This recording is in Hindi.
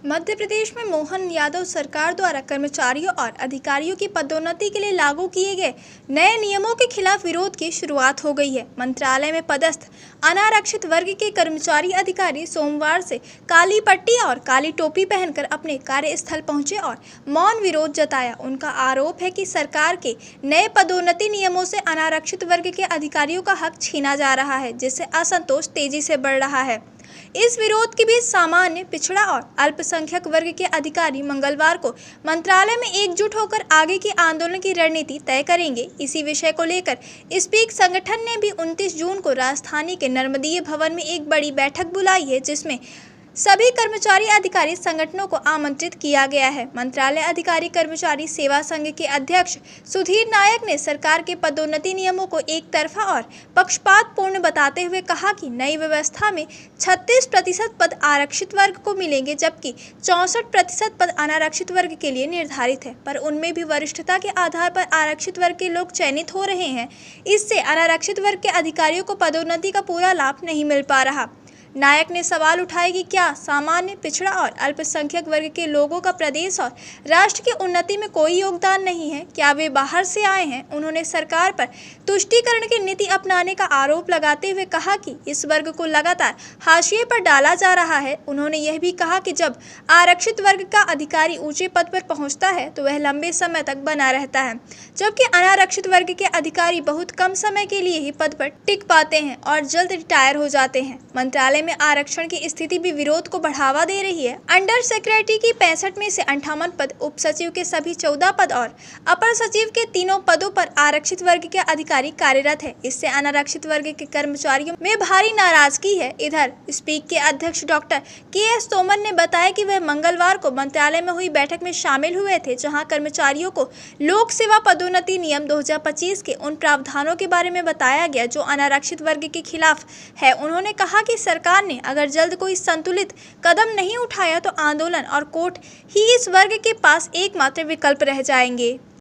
मध्य प्रदेश में मोहन यादव सरकार द्वारा कर्मचारियों और अधिकारियों की पदोन्नति के लिए लागू किए गए नए नियमों के खिलाफ विरोध की शुरुआत हो गई है। मंत्रालय में पदस्थ अनारक्षित वर्ग के कर्मचारी अधिकारी सोमवार से काली पट्टी और काली टोपी पहनकर अपने कार्यस्थल पहुंचे और मौन विरोध जताया। उनका आरोप है कि सरकार के नए पदोन्नति नियमों से अनारक्षित वर्ग के अधिकारियों का हक छीना जा रहा है, जिससे असंतोष तेजी से बढ़ रहा है। इस विरोध के बीच सामान्य, पिछड़ा और अल्पसंख्यक वर्ग के अधिकारी मंगलवार को मंत्रालय में एकजुट होकर आगे की आंदोलन की रणनीति तय करेंगे। इसी विषय को लेकर स्पीक संगठन ने भी 29 जून को राजधानी के नर्मदीय भवन में एक बड़ी बैठक बुलाई है, जिसमें सभी कर्मचारी अधिकारी संगठनों को आमंत्रित किया गया है। मंत्रालय अधिकारी कर्मचारी सेवा संघ के अध्यक्ष सुधीर नायक ने सरकार के पदोन्नति नियमों को एक तरफा और पक्षपातपूर्ण बताते हुए कहा कि नई व्यवस्था में 36% पद आरक्षित वर्ग को मिलेंगे, जबकि 64% पद अनारक्षित वर्ग के लिए निर्धारित है, पर उनमें भी वरिष्ठता के आधार पर आरक्षित वर्ग के लोग चयनित हो रहे हैं। इससे अनारक्षित वर्ग के अधिकारियों को पदोन्नति का पूरा लाभ नहीं मिल पा रहा। नायक ने सवाल उठाया कि क्या सामान्य, पिछड़ा और अल्पसंख्यक वर्ग के लोगों का प्रदेश और राष्ट्र की उन्नति में कोई योगदान नहीं है? क्या वे बाहर से आए हैं? उन्होंने सरकार पर तुष्टीकरण की नीति अपनाने का आरोप लगाते हुए कहा कि इस वर्ग को लगातार हाशिए पर डाला जा रहा है। उन्होंने यह भी कहा कि जब आरक्षित वर्ग का अधिकारी ऊंचे पद पर पहुंचता है तो वह लंबे समय तक बना रहता है, जबकि अनारक्षित वर्ग के अधिकारी बहुत कम समय के लिए ही पद पर टिक पाते हैं और जल्द रिटायर हो जाते हैं। मंत्रालय में आरक्षण की स्थिति भी विरोध को बढ़ावा दे रही है। अंडर सेक्रेटरी की 65 में से 58 पद, उप सचिव के सभी 14 पद और अपर सचिव के 3 पदों पर आरक्षित वर्ग के अधिकारी कार्यरत है। इससे अनारक्षित वर्ग के कर्मचारियों में भारी नाराजगी है। इधर स्पीक के अध्यक्ष डॉक्टर के.एस. तोमर ने बताया कि वह मंगलवार को मंत्रालय में हुई बैठक में शामिल हुए थे, जहां कर्मचारियों को लोक सेवा पदोन्नति नियम 2025 के उन प्रावधानों के बारे में बताया गया जो अनारक्षित वर्ग के खिलाफ है। उन्होंने कहा कि सरकार ने अगर जल्द कोई संतुलित कदम नहीं उठाया तो आंदोलन और कोर्ट ही इस वर्ग के पास एकमात्र विकल्प रह जाएंगे।